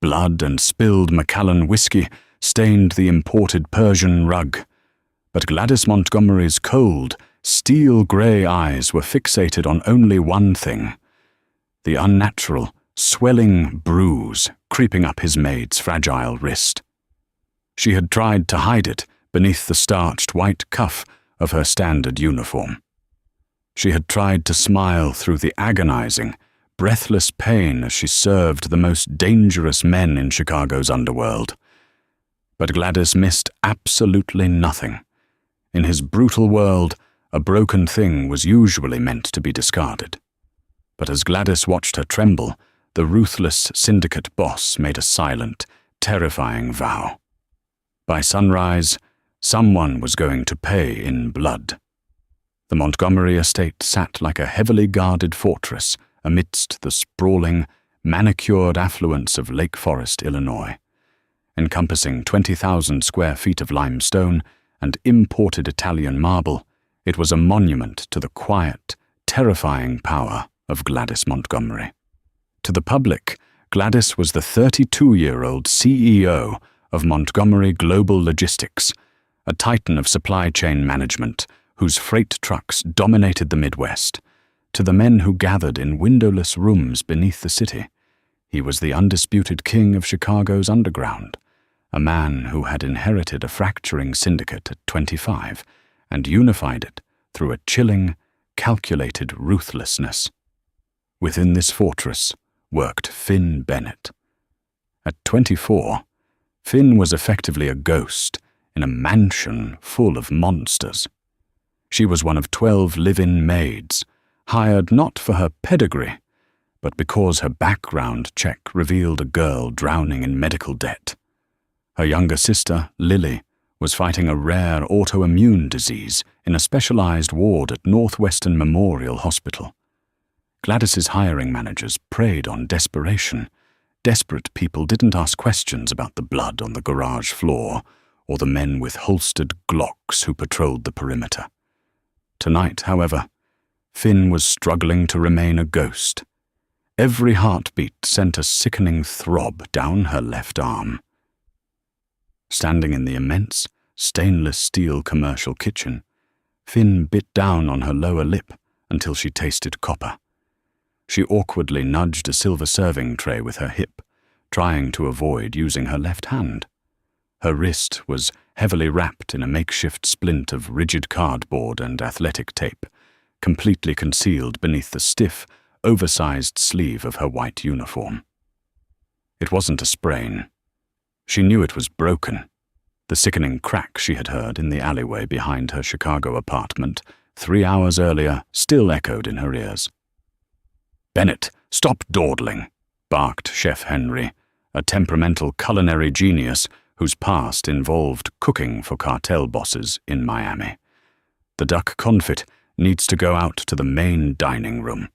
Blood and spilled Macallan whiskey stained the imported Persian rug, but Gladys Montgomery's cold, steel-grey eyes were fixated on only one thing: the unnatural, swelling bruise creeping up his maid's fragile wrist. She had tried to hide it beneath the starched white cuff of her standard uniform. She had tried to smile through the agonizing, breathless pain as she served the most dangerous men in Chicago's underworld. But Gladys missed absolutely nothing. In his brutal world, a broken thing was usually meant to be discarded. But as Gladys watched her tremble, the ruthless syndicate boss made a silent, terrifying vow. By sunrise, someone was going to pay in blood. The Montgomery estate sat like a heavily guarded fortress amidst the sprawling, manicured affluence of Lake Forest, Illinois. Encompassing 20,000 square feet of limestone and imported Italian marble, it was a monument to the quiet, terrifying power of Gladys Montgomery. To the public, Gladys was the 32-year-old CEO of Montgomery Global Logistics, a titan of supply chain management whose freight trucks dominated the Midwest. To the men who gathered in windowless rooms beneath the city, he was the undisputed king of Chicago's underground, a man who had inherited a fracturing syndicate at 25 and unified it through a chilling, calculated ruthlessness. Within this fortress worked Finn Bennett. At 24, Finn was effectively a ghost in a mansion full of monsters. She was one of 12 live-in maids, hired not for her pedigree, but because her background check revealed a girl drowning in medical debt. Her younger sister, Lily, was fighting a rare autoimmune disease in a specialized ward at Northwestern Memorial Hospital. Gladys's hiring managers preyed on desperation. Desperate people didn't ask questions about the blood on the garage floor or the men with holstered Glocks who patrolled the perimeter. Tonight, however, Finn was struggling to remain a ghost. Every heartbeat sent a sickening throb down her left arm. Standing in the immense, stainless steel commercial kitchen, Finn bit down on her lower lip until she tasted copper. She awkwardly nudged a silver serving tray with her hip, trying to avoid using her left hand. Her wrist was heavily wrapped in a makeshift splint of rigid cardboard and athletic tape, completely concealed beneath the stiff, oversized sleeve of her white uniform. It wasn't a sprain. She knew it was broken. The sickening crack she had heard in the alleyway behind her Chicago apartment 3 hours earlier still echoed in her ears. "Bennett, stop dawdling," barked Chef Henry, a temperamental culinary genius whose past involved cooking for cartel bosses in Miami. "The duck confit needs to go out to the main dining room.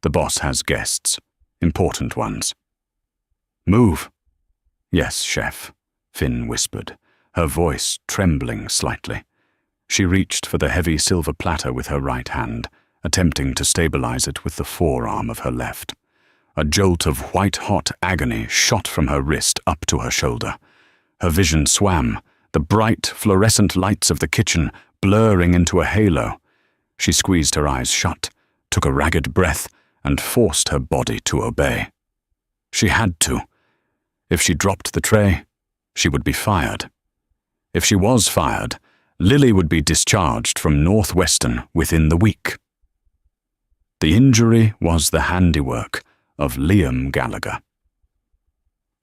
The boss has guests, important ones." "Move." "Yes, chef," Finn whispered, her voice trembling slightly. She reached for the heavy silver platter with her right hand, attempting to stabilize it with the forearm of her left. A jolt of white-hot agony shot from her wrist up to her shoulder. Her vision swam, the bright, fluorescent lights of the kitchen blurring into a halo. She squeezed her eyes shut, took a ragged breath, and forced her body to obey. She had to. If she dropped the tray, she would be fired. If she was fired, Lily would be discharged from Northwestern within the week. The injury was the handiwork of Liam Gallagher.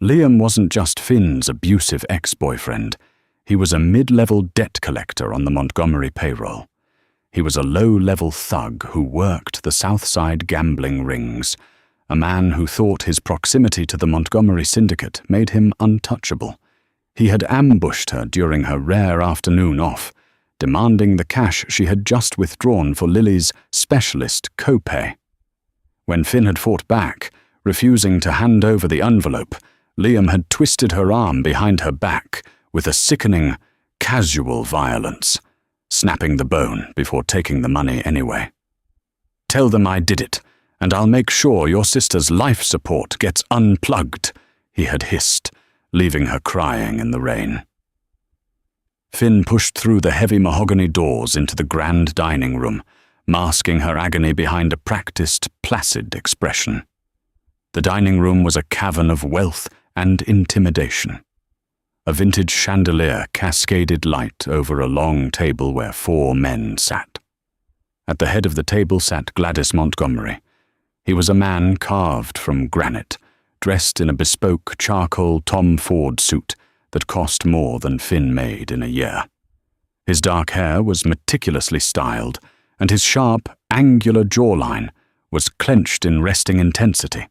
Liam wasn't just Finn's abusive ex-boyfriend. He was a mid-level debt collector on the Montgomery payroll. He was a low-level thug who worked the South Side gambling rings, a man who thought his proximity to the Montgomery syndicate made him untouchable. He had ambushed her during her rare afternoon off, demanding the cash she had just withdrawn for Lily's specialist copay. When Finn had fought back, refusing to hand over the envelope, Liam had twisted her arm behind her back with a sickening, casual violence, snapping the bone before taking the money anyway. "Tell them I did it, and I'll make sure your sister's life support gets unplugged," he had hissed, leaving her crying in the rain. Finn pushed through the heavy mahogany doors into the grand dining room, masking her agony behind a practiced, placid expression. The dining room was a cavern of wealth and intimidation. A vintage chandelier cascaded light over a long table where 4 men sat. At the head of the table sat Gladys Montgomery. He was a man carved from granite, dressed in a bespoke charcoal Tom Ford suit that cost more than Finn made in a year. His dark hair was meticulously styled, and his sharp, angular jawline was clenched in resting intensity.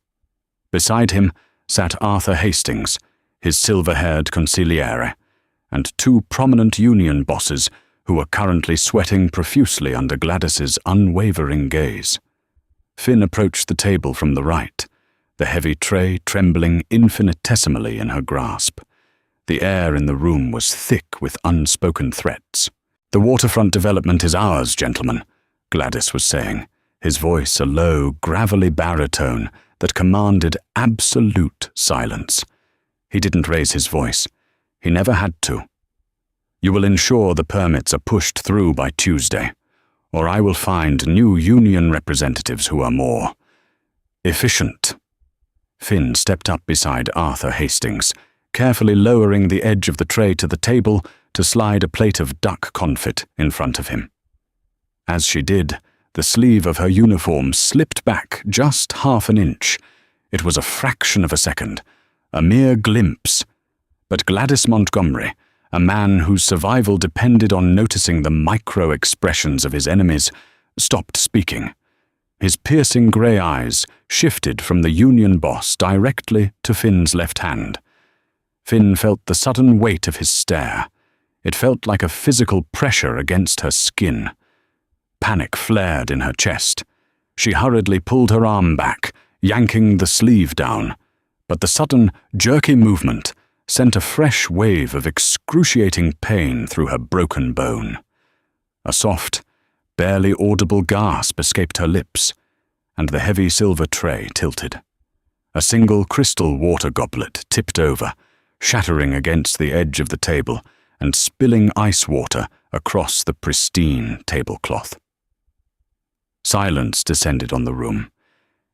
Beside him sat Arthur Hastings, his silver-haired consigliere, and 2 prominent union bosses who were currently sweating profusely under Gladys's unwavering gaze. Finn approached the table from the right, the heavy tray trembling infinitesimally in her grasp. The air in the room was thick with unspoken threats. "The waterfront development is ours, gentlemen," Gladys was saying, his voice a low, gravelly baritone that commanded absolute silence. He didn't raise his voice. He never had to. "You will ensure the permits are pushed through by Tuesday, or I will find new union representatives who are more efficient." Finn stepped up beside Arthur Hastings, carefully lowering the edge of the tray to the table to slide a plate of duck confit in front of him. As she did, the sleeve of her uniform slipped back just half an inch. It was a fraction of a second, a mere glimpse. But Gladys Montgomery, a man whose survival depended on noticing the micro-expressions of his enemies, stopped speaking. His piercing grey eyes shifted from the union boss directly to Finn's left hand. Finn felt the sudden weight of his stare. It felt like a physical pressure against her skin. Panic flared in her chest. She hurriedly pulled her arm back, yanking the sleeve down, but the sudden, jerky movement sent a fresh wave of excruciating pain through her broken bone. A soft, barely audible gasp escaped her lips, and the heavy silver tray tilted. A single crystal water goblet tipped over, shattering against the edge of the table and spilling ice water across the pristine tablecloth. Silence descended on the room.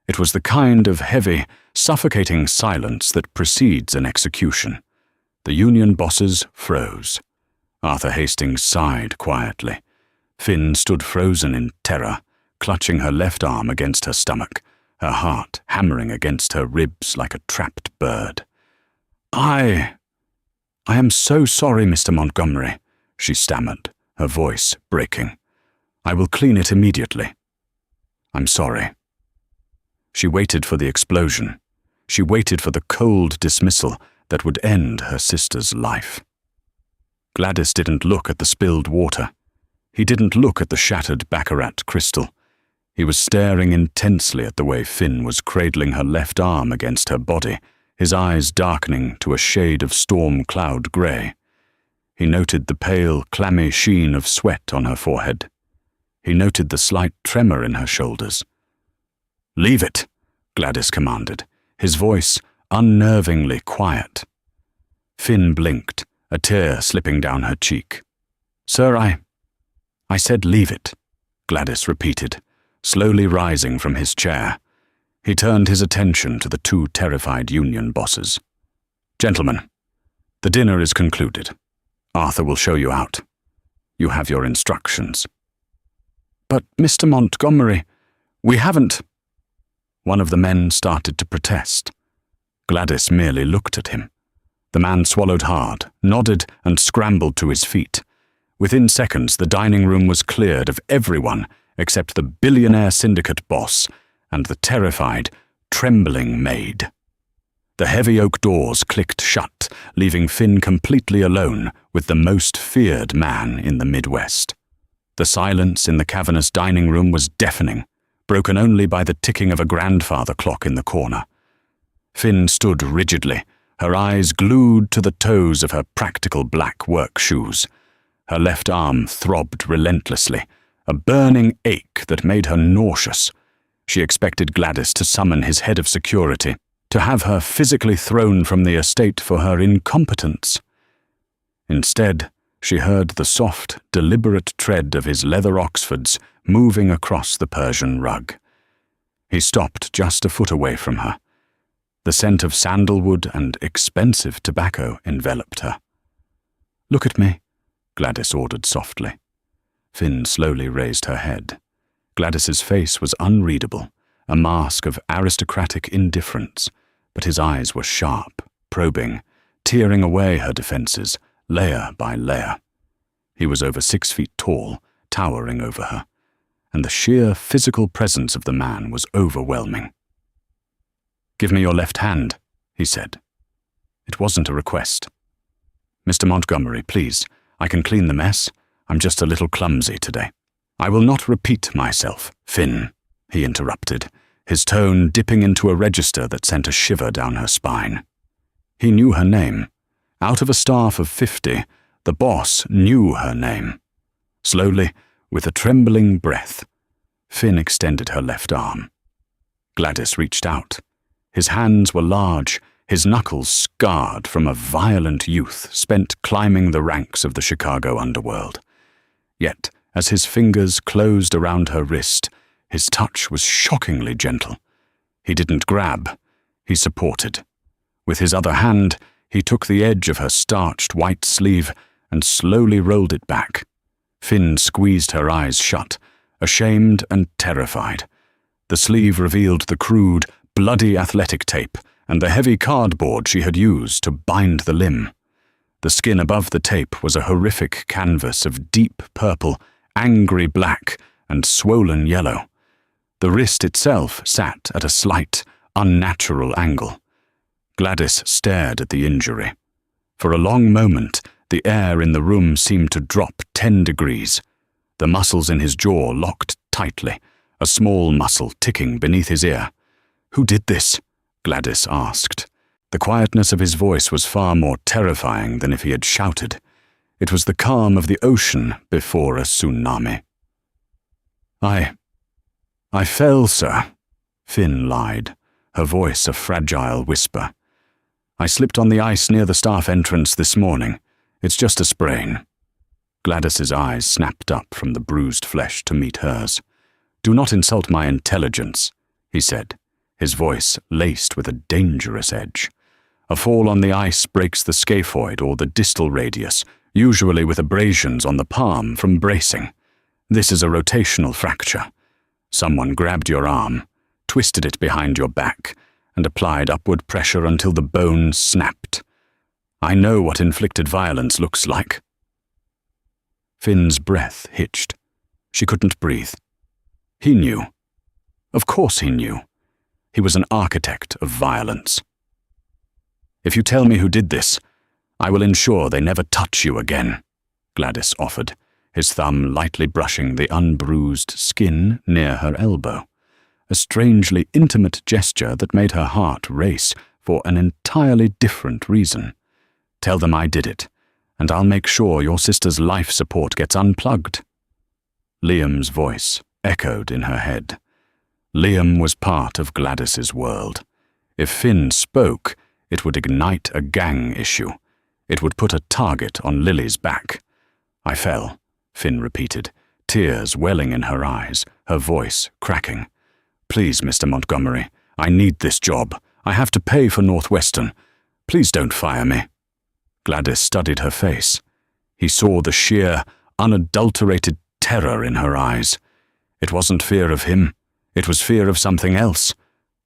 It was the kind of heavy, suffocating silence that precedes an execution. The union bosses froze. Arthur Hastings sighed quietly. Finn stood frozen in terror, clutching her left arm against her stomach, her heart hammering against her ribs like a trapped bird. I am so sorry, Mr. Montgomery," she stammered, her voice breaking. "I will clean it immediately." "I'm sorry." She waited for the explosion. She waited for the cold dismissal that would end her sister's life. Gladys didn't look at the spilled water. He didn't look at the shattered baccarat crystal. He was staring intensely at the way Finn was cradling her left arm against her body, his eyes darkening to a shade of storm cloud grey. He noted the pale, clammy sheen of sweat on her forehead. He noted the slight tremor in her shoulders. "Leave it," Gladys commanded, his voice unnervingly quiet. Finn blinked, a tear slipping down her cheek. "Sir, I said leave it," Gladys repeated, slowly rising from his chair. He turned his attention to the 2 terrified union bosses. "Gentlemen, the dinner is concluded. Arthur will show you out. You have your instructions." "But, Mr. Montgomery, we haven't—" One of the men started to protest. Gladys merely looked at him. The man swallowed hard, nodded, and scrambled to his feet. Within seconds, the dining room was cleared of everyone except the billionaire syndicate boss and the terrified, trembling Maid. The heavy oak doors clicked shut, leaving Finn completely alone with the most feared man in the Midwest. The silence in the cavernous dining room was deafening, broken only by the ticking of a grandfather clock in the corner. Finn stood rigidly, her eyes glued to the toes of her practical black work shoes. Her left arm throbbed relentlessly, a burning ache that made her nauseous. She expected Gladys to summon his head of security, to have her physically thrown from the estate for her incompetence. Instead, she heard the soft, deliberate tread of his leather Oxfords moving across the Persian rug. He stopped just a foot away from her. The scent of sandalwood and expensive tobacco enveloped her. "Look at me," Gladys ordered softly. Finn slowly raised her head. Gladys's face was unreadable, a mask of aristocratic indifference, but his eyes were sharp, probing, tearing away her defenses, layer by layer. He was over 6 feet tall, towering over her, and the sheer physical presence of the man was overwhelming. "Give me your left hand," he said. It wasn't a request. "Mr. Montgomery, please, I can clean the mess. I'm just a little clumsy today." "I will not repeat myself, Finn," he interrupted, his tone dipping into a register that sent a shiver down her spine. He knew her name. Out of a staff of 50, the boss knew her name. Slowly, with a trembling breath, Finn extended her left arm. Gladys reached out. His hands were large, his knuckles scarred from a violent youth spent climbing the ranks of the Chicago underworld. Yet, as his fingers closed around her wrist, his touch was shockingly gentle. He didn't grab, he supported. With his other hand, he took the edge of her starched white sleeve and slowly rolled it back. Finn squeezed her eyes shut, ashamed and terrified. The sleeve revealed the crude, bloody athletic tape and the heavy cardboard she had used to bind the limb. The skin above the tape was a horrific canvas of deep purple, angry black, and swollen yellow. The wrist itself sat at a slight, unnatural angle. Gladys stared at the injury. For a long moment, the air in the room seemed to drop 10 degrees. The muscles in his jaw locked tightly, a small muscle ticking beneath his ear. "Who did this?" Gladys asked. The quietness of his voice was far more terrifying than if he had shouted. It was the calm of the ocean before a tsunami. I fell, sir," Finn lied, her voice a fragile whisper. "I slipped on the ice near the staff entrance this morning. It's just a sprain." Gladys's eyes snapped up from the bruised flesh to meet hers. "Do not insult my intelligence," he said, his voice laced with a dangerous edge. "A fall on the ice breaks the scaphoid or the distal radius, usually with abrasions on the palm from bracing. This is a rotational fracture. Someone grabbed your arm, twisted it behind your back, and applied upward pressure until the bone snapped. I know what inflicted violence looks like." Finn's breath hitched. She couldn't breathe. He knew. Of course he knew. He was an architect of violence. "If you tell me who did this, I will ensure they never touch you again," Gladys offered, his thumb lightly brushing the unbruised skin near her elbow. A strangely intimate gesture that made her heart race for an entirely different reason. "Tell them I did it, and I'll make sure your sister's life support gets unplugged." Liam's voice echoed in her head. Liam was part of Gladys's world. If Finn spoke, it would ignite a gang issue. It would put a target on Lily's back. "I fell," Finn repeated, tears welling in her eyes, her voice cracking. "Please, Mr. Montgomery, I need this job. I have to pay for Northwestern. Please don't fire me." Gladys studied her face. He saw the sheer, unadulterated terror in her eyes. It wasn't fear of him. It was fear of something else.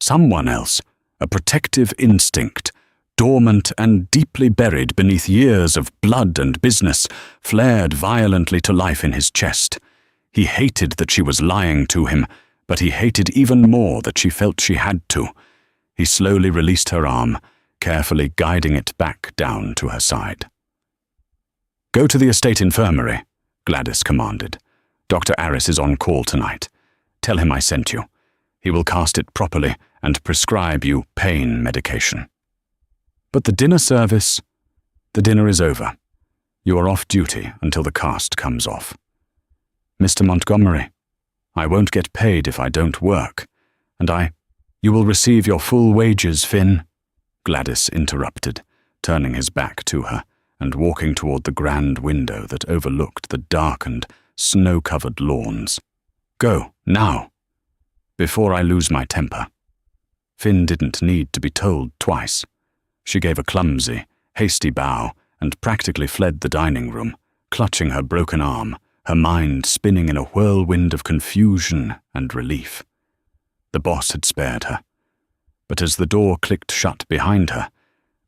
Someone else. A protective instinct, dormant and deeply buried beneath years of blood and business, flared violently to life in his chest. He hated that she was lying to him, but he hated even more that she felt she had to. He slowly released her arm, carefully guiding it back down to her side. "Go to the estate infirmary," Gladys commanded. "Dr. Aris is on call tonight. Tell him I sent you. He will cast it properly and prescribe you pain medication." "But the dinner service—" "The dinner is over. You are off duty until the cast comes off." "Mr. Montgomery, I won't get paid if I don't work, and You will receive your full wages, Finn, Gladys interrupted, turning his back to her and walking toward the grand window that overlooked the darkened, snow-covered lawns. Go, now, before I lose my temper. Finn didn't need to be told twice. She gave a clumsy, hasty bow and practically fled the dining room, clutching her broken arm, her mind spinning in a whirlwind of confusion and relief. The boss had spared her. But as the door clicked shut behind her,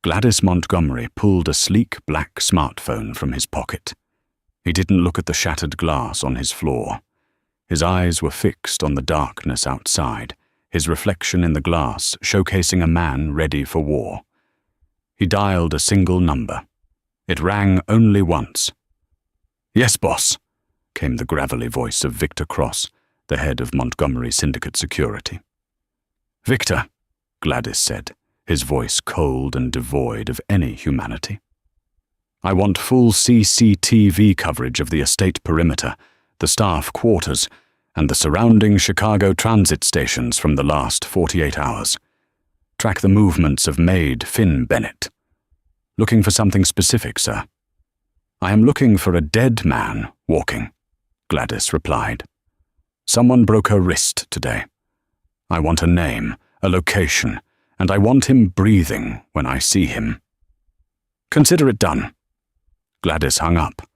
Gladys Montgomery pulled a sleek black smartphone from his pocket. He didn't look at the shattered glass on his floor. His eyes were fixed on the darkness outside, his reflection in the glass showcasing a man ready for war. He dialed a single number. It rang only once. "Yes, boss," came the gravelly voice of Victor Cross, the head of Montgomery Syndicate Security. "Victor," Gladys said, his voice cold and devoid of any humanity. "I want full CCTV coverage of the estate perimeter, the staff quarters, and the surrounding Chicago transit stations from the last 48 hours. Track the movements of Maid Finn Bennett. Looking for something specific, sir?" "I am looking for a dead man walking," Gladys replied. "Someone broke her wrist today. I want a name, a location, and I want him breathing when I see him." "Consider it done." Gladys hung up.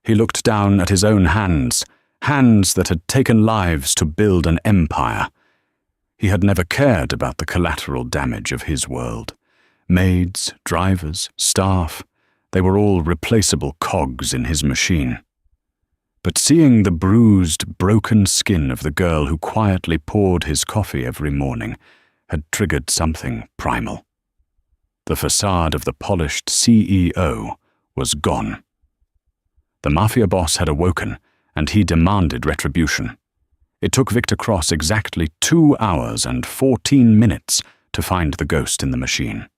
He looked down at his own hands, hands that had taken lives to build an empire. He had never cared about the collateral damage of his world. Maids, drivers, staff, they were all replaceable cogs in his machine. But seeing the bruised, broken skin of the girl who quietly poured his coffee every morning had triggered something primal. The facade of the polished CEO was gone. The Mafia boss had awoken, and he demanded retribution. It took Victor Cross exactly 2 hours and 14 minutes to find the ghost in the machine.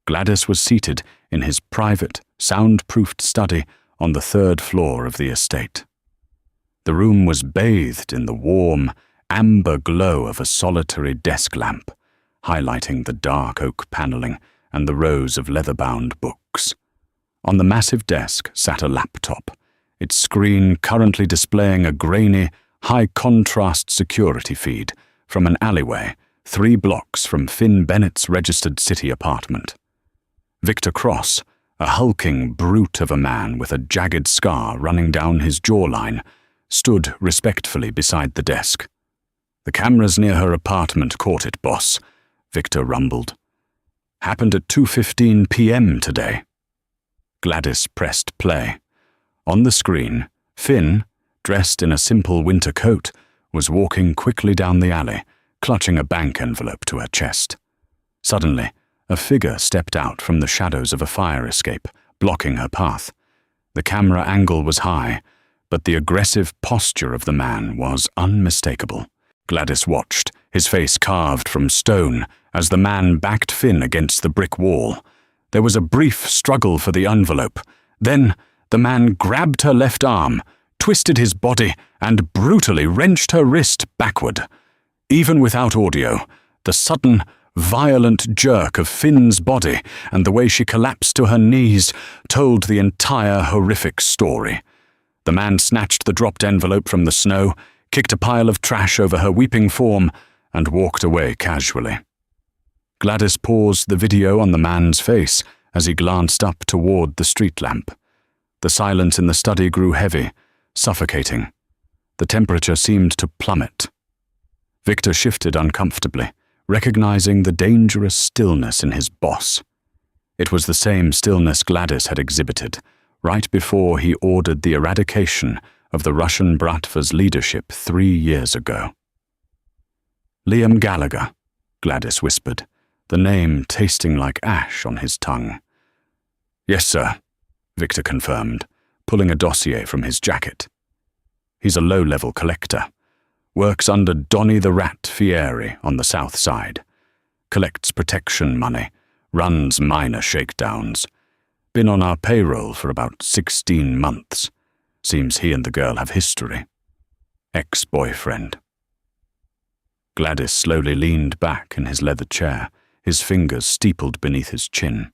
Gladys was seated in his private, soundproofed study on the 3rd floor of the estate. The room was bathed in the warm, amber glow of a solitary desk lamp, highlighting the dark oak paneling and the rows of leather-bound books. On the massive desk sat a laptop, its screen currently displaying a grainy, high-contrast security feed from an alleyway 3 blocks from Finn Bennett's registered city apartment. Victor Cross, a hulking brute of a man with a jagged scar running down his jawline, stood respectfully beside the desk. "The cameras near her apartment caught it, boss," Victor rumbled. "Happened at 2:15 p.m. today." Gladys pressed play. On the screen, Finn, dressed in a simple winter coat, was walking quickly down the alley, clutching a bank envelope to her chest. Suddenly, a figure stepped out from the shadows of a fire escape, blocking her path. The camera angle was high, but the aggressive posture of the man was unmistakable. Gladys watched, his face carved from stone, as the man backed Finn against the brick wall. There was a brief struggle for the envelope. Then, the man grabbed her left arm, twisted his body, and brutally wrenched her wrist backward. Even without audio, the sudden, violent jerk of Finn's body and the way she collapsed to her knees told the entire horrific story. The man snatched the dropped envelope from the snow, kicked a pile of trash over her weeping form, and walked away casually. Gladys paused the video on the man's face as he glanced up toward the street lamp. The silence in the study grew heavy, suffocating. The temperature seemed to plummet. Victor shifted uncomfortably, recognizing the dangerous stillness in his boss. It was the same stillness Gladys had exhibited right before he ordered the eradication of the Russian Bratva's leadership 3 years ago. "Liam Gallagher," Gladys whispered, the name tasting like ash on his tongue. "Yes, sir," Victor confirmed, pulling a dossier from his jacket. "He's a low-level collector. Works under Donny the Rat Fieri on the south side. Collects protection money, runs minor shakedowns. Been on our payroll for about 16 months. Seems he and the girl have history. Ex-boyfriend." Gladys slowly leaned back in his leather chair, his fingers steepled beneath his chin.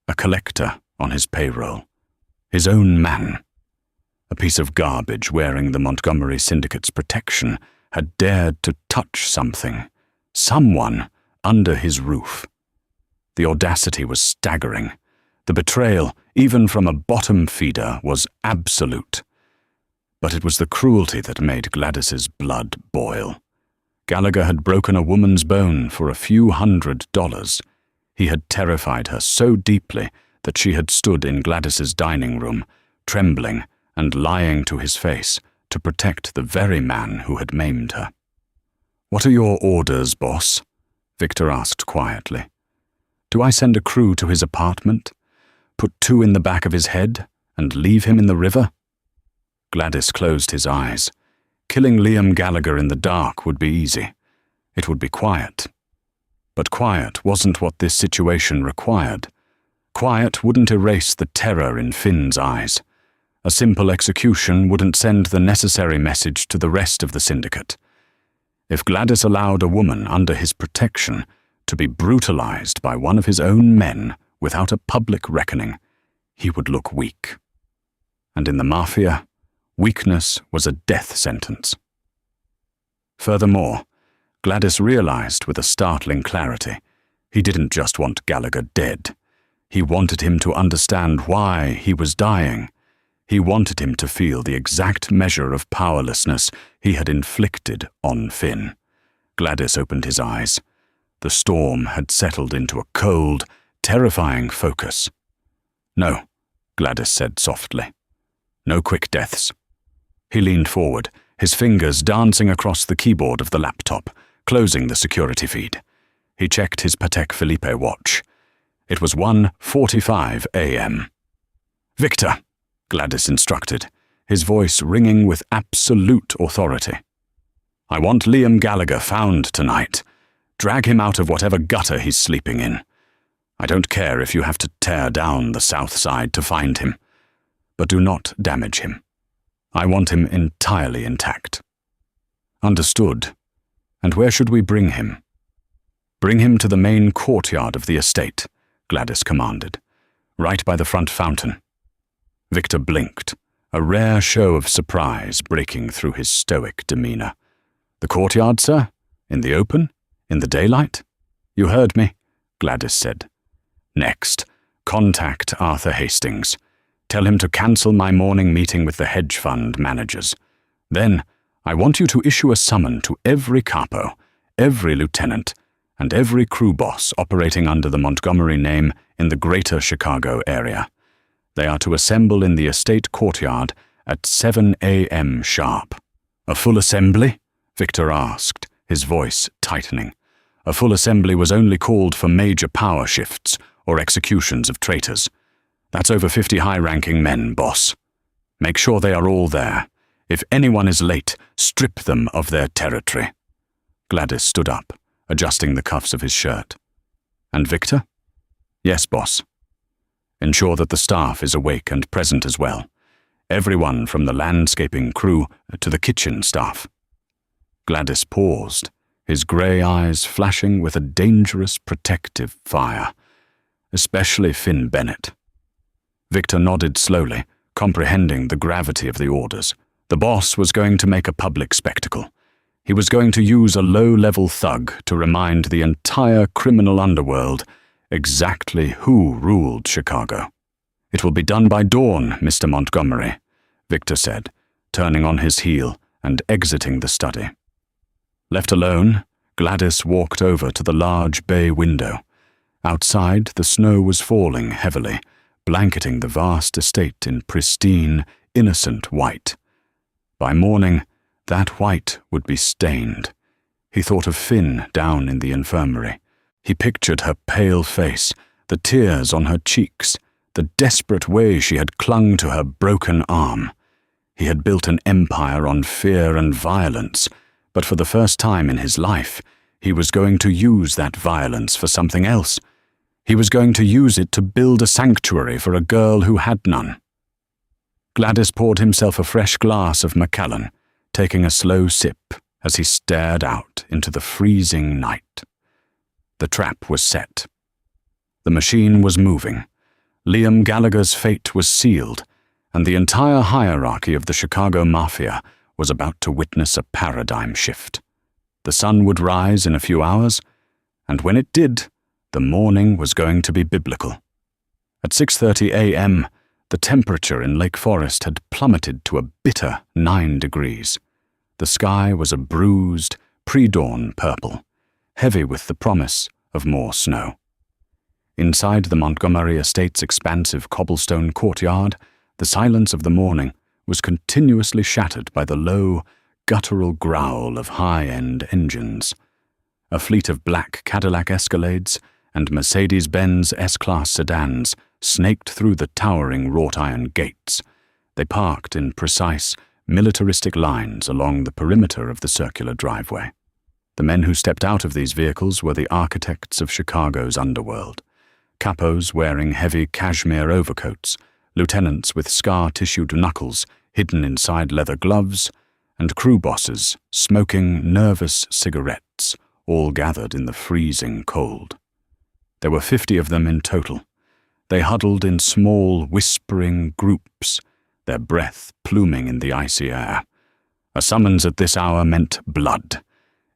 A collector on his payroll. His own man. A piece of garbage wearing the Montgomery Syndicate's protection had dared to touch something, someone, under his roof. The audacity was staggering. The betrayal, even from a bottom feeder, was absolute. But it was the cruelty that made Gladys's blood boil. Gallagher had broken a woman's bone for a few $100. He had terrified her so deeply that she had stood in Gladys's dining room, trembling and lying to his face to protect the very man who had maimed her. "What are your orders, boss?" Victor asked quietly. "Do I send a crew to his apartment, put 2 in the back of his head, and leave him in the river?" Gladys closed his eyes. Killing Liam Gallagher in the dark would be easy. It would be quiet. But quiet wasn't what this situation required. Quiet wouldn't erase the terror in Finn's eyes. A simple execution wouldn't send the necessary message to the rest of the syndicate. If Gladys allowed a woman under his protection to be brutalized by one of his own men without a public reckoning, he would look weak. And in the Mafia, weakness was a death sentence. Furthermore, Gladys realized with a startling clarity, he didn't just want Gallagher dead. He wanted him to understand why he was dying. He wanted him to feel the exact measure of powerlessness he had inflicted on Finn. Gladys opened his eyes. The storm had settled into a cold, terrifying focus. "No," Gladys said softly. "No quick deaths." He leaned forward, his fingers dancing across the keyboard of the laptop, closing the security feed. He checked his Patek Philippe watch. It was 1:45 a.m. "Victor," Gladys instructed, his voice ringing with absolute authority. "I want Liam Gallagher found tonight. Drag him out of whatever gutter he's sleeping in. I don't care if you have to tear down the south side to find him, but do not damage him. I want him entirely intact." "Understood. And where should we bring him?" "Bring him to the main courtyard of the estate," Gladys commanded, "right by the front fountain." Victor blinked, a rare show of surprise breaking through his stoic demeanor. "The courtyard, sir? In the open? In the daylight?" "You heard me," Gladys said. "Next, contact Arthur Hastings. Tell him to cancel my morning meeting with the hedge fund managers. Then, I want you to issue a summon to every capo, every lieutenant, and every crew boss operating under the Montgomery name in the greater Chicago area. They are to assemble in the estate courtyard at 7 a.m. sharp." "A full assembly?" Victor asked, his voice tightening. A full assembly was only called for major power shifts or executions of traitors. "That's over 50 high-ranking men, boss. Make sure they are all there. If anyone is late, strip them of their territory." Gladys stood up, adjusting the cuffs of his shirt. "And Victor?" "Yes, boss. Ensure that the staff is awake and present as well. Everyone from the landscaping crew to the kitchen staff." Gladys paused, his grey eyes flashing with a dangerous protective fire. "Especially Finn Bennett." Victor nodded slowly, comprehending the gravity of the orders. The boss was going to make a public spectacle. He was going to use a low-level thug to remind the entire criminal underworld exactly who ruled Chicago. "It will be done by dawn, Mr. Montgomery," Victor said, turning on his heel and exiting the study. Left alone, Gladys walked over to the large bay window. Outside, the snow was falling heavily, blanketing the vast estate in pristine, innocent white. By morning, that white would be stained. He thought of Finn down in the infirmary. He pictured her pale face, the tears on her cheeks, the desperate way she had clung to her broken arm. He had built an empire on fear and violence, but for the first time in his life, he was going to use that violence for something else. He was going to use it to build a sanctuary for a girl who had none. Gladys poured himself a fresh glass of Macallan, taking a slow sip as he stared out into the freezing night. The trap was set. The machine was moving. Liam Gallagher's fate was sealed, and the entire hierarchy of the Chicago Mafia was about to witness a paradigm shift. The sun would rise in a few hours, and when it did, the morning was going to be biblical. At 6:30 a.m., the temperature in Lake Forest had plummeted to a bitter 9 degrees. The sky was a bruised, pre-dawn purple, heavy with the promise of more snow. Inside the Montgomery estate's expansive cobblestone courtyard, the silence of the morning was continuously shattered by the low, guttural growl of high-end engines. A fleet of black Cadillac Escalades and Mercedes-Benz S-Class sedans snaked through the towering wrought-iron gates. They parked in precise, militaristic lines along the perimeter of the circular driveway. The men who stepped out of these vehicles were the architects of Chicago's underworld. Capos wearing heavy cashmere overcoats, lieutenants with scar-tissued knuckles hidden inside leather gloves, and crew bosses smoking nervous cigarettes, all gathered in the freezing cold. There were 50 of them in total. They huddled in small, whispering groups, their breath pluming in the icy air. A summons at this hour meant blood.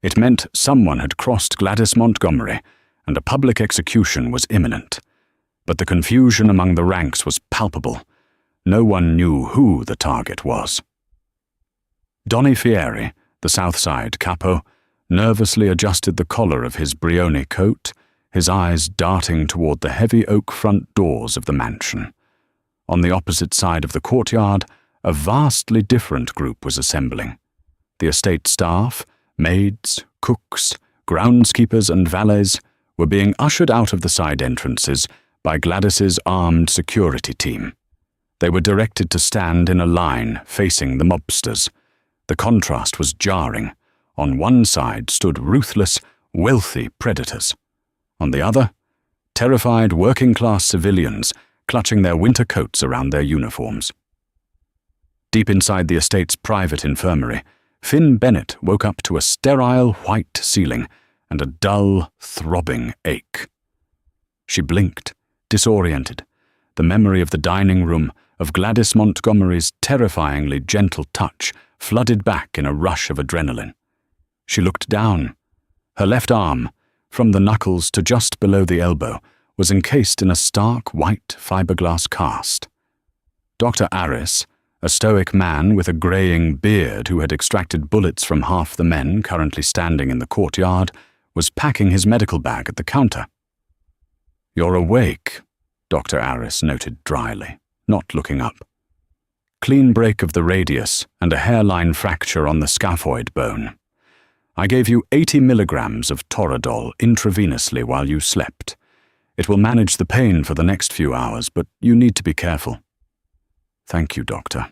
It meant someone had crossed Gladys Montgomery, and a public execution was imminent. But the confusion among the ranks was palpable. No one knew who the target was. Donny Fieri, the Southside capo, nervously adjusted the collar of his Brioni coat, his eyes darting toward the heavy oak front doors of the mansion. On the opposite side of the courtyard, a vastly different group was assembling. The estate staff, maids, cooks, groundskeepers and valets were being ushered out of the side entrances by Gladys's armed security team. They were directed to stand in a line facing the mobsters. The contrast was jarring. On one side stood ruthless, wealthy predators. On the other, terrified working-class civilians clutching their winter coats around their uniforms. Deep inside the estate's private infirmary, Finn Bennett woke up to a sterile white ceiling and a dull, throbbing ache. She blinked, disoriented. The memory of the dining room, of Gladys Montgomery's terrifyingly gentle touch, flooded back in a rush of adrenaline. She looked down. Her left arm, from the knuckles to just below the elbow, was encased in a stark white fiberglass cast. Dr. Aris, a stoic man with a graying beard who had extracted bullets from half the men currently standing in the courtyard, was packing his medical bag at the counter. "You're awake," Dr. Aris noted dryly, not looking up. "Clean break of the radius and a hairline fracture on the scaphoid bone. I gave you 80 milligrams of Toradol intravenously while you slept. It will manage the pain for the next few hours, but you need to be careful." "Thank you, Doctor,"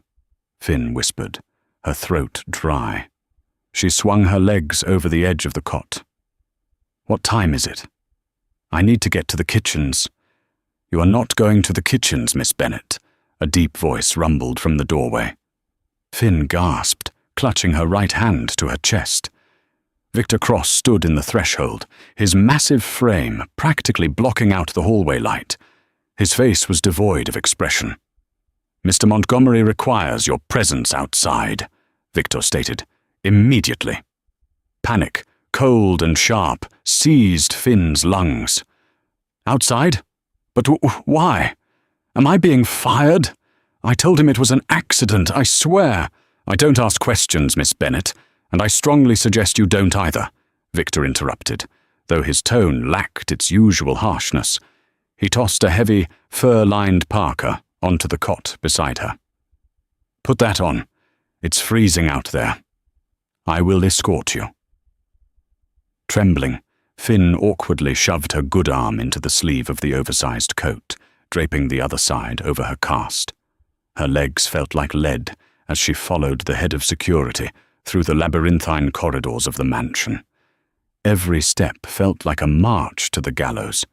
Finn whispered, her throat dry. She swung her legs over the edge of the cot. "What time is it?" "I need to get to the kitchens." "You are not going to the kitchens, Miss Bennett," a deep voice rumbled from the doorway. Finn gasped, clutching her right hand to her chest. Victor Cross stood in the threshold, his massive frame practically blocking out the hallway light. His face was devoid of expression. "Mr. Montgomery requires your presence outside," Victor stated, "immediately." Panic, cold and sharp, seized Finn's lungs. "Outside? But why? Am I being fired? I told him it was an accident, I swear." "I don't ask questions, Miss Bennett, and I strongly suggest you don't either," Victor interrupted, though his tone lacked its usual harshness. He tossed a heavy, fur-lined parka onto the cot beside her. "Put that on. It's freezing out there. I will escort you." Trembling, Finn awkwardly shoved her good arm into the sleeve of the oversized coat, draping the other side over her cast. Her legs felt like lead as she followed the head of security through the labyrinthine corridors of the mansion. Every step felt like a march to the gallows.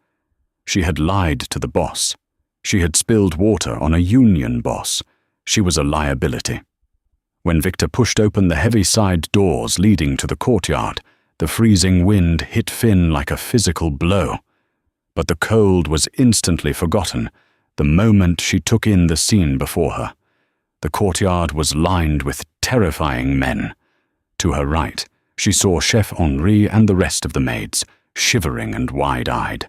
She had lied to the boss. She had spilled water on a union boss. She was a liability. When Victor pushed open the heavy side doors leading to the courtyard, the freezing wind hit Finn like a physical blow. But the cold was instantly forgotten the moment she took in the scene before her. The courtyard was lined with terrifying men. To her right, she saw Chef Henri and the rest of the maids, shivering and wide-eyed.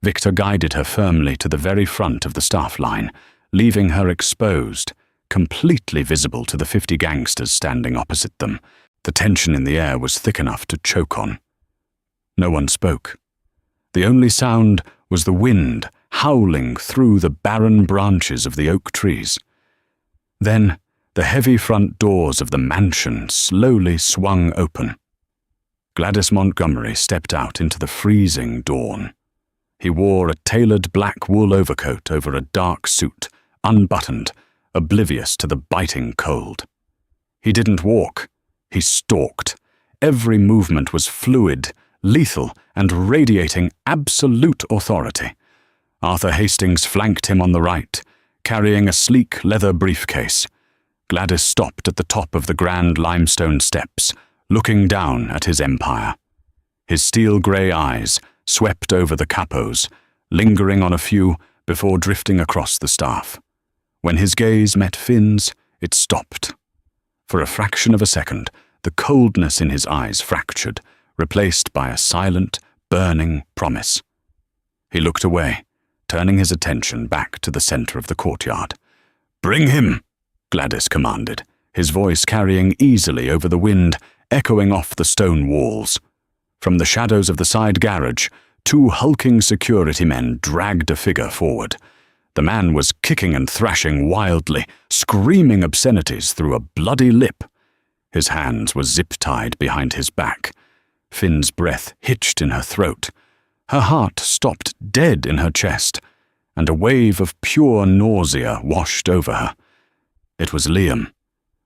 Victor guided her firmly to the very front of the staff line, leaving her exposed, completely visible to the 50 gangsters standing opposite them. The tension in the air was thick enough to choke on. No one spoke. The only sound was the wind howling through the barren branches of the oak trees. Then, the heavy front doors of the mansion slowly swung open. Gladys Montgomery stepped out into the freezing dawn. He wore a tailored black wool overcoat over a dark suit, unbuttoned, oblivious to the biting cold. He didn't walk, he stalked. Every movement was fluid, lethal, and radiating absolute authority. Arthur Hastings flanked him on the right, carrying a sleek leather briefcase. Gladys stopped at the top of the grand limestone steps, looking down at his empire. His steel-grey eyes swept over the capos, lingering on a few before drifting across the staff. When his gaze met Finn's, it stopped. For a fraction of a second, the coldness in his eyes fractured, replaced by a silent, burning promise. He looked away, turning his attention back to the center of the courtyard. "Bring him!" Gladys commanded, his voice carrying easily over the wind, echoing off the stone walls. From the shadows of the side garage, 2 hulking security men dragged a figure forward. The man was kicking and thrashing wildly, screaming obscenities through a bloody lip. His hands were zip-tied behind his back. Finn's breath hitched in her throat. Her heart stopped dead in her chest, and a wave of pure nausea washed over her. It was Liam.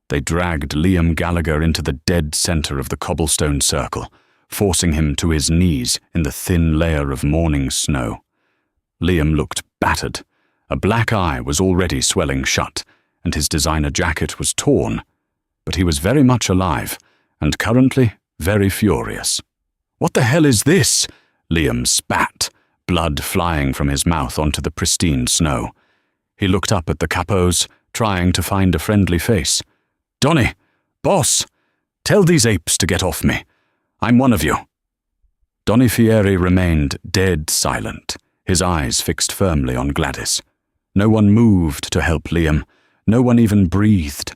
They dragged Liam Gallagher into the dead center of the cobblestone circle, forcing him to his knees in the thin layer of morning snow. Liam looked battered. A black eye was already swelling shut, and his designer jacket was torn. But he was very much alive, and currently very furious. "What the hell is this?" Liam spat, blood flying from his mouth onto the pristine snow. He looked up at the capos, trying to find a friendly face. "Donny, boss, tell these apes to get off me. I'm one of you." Donny Fieri remained dead silent, his eyes fixed firmly on Gladys. No one moved to help Liam. No one even breathed.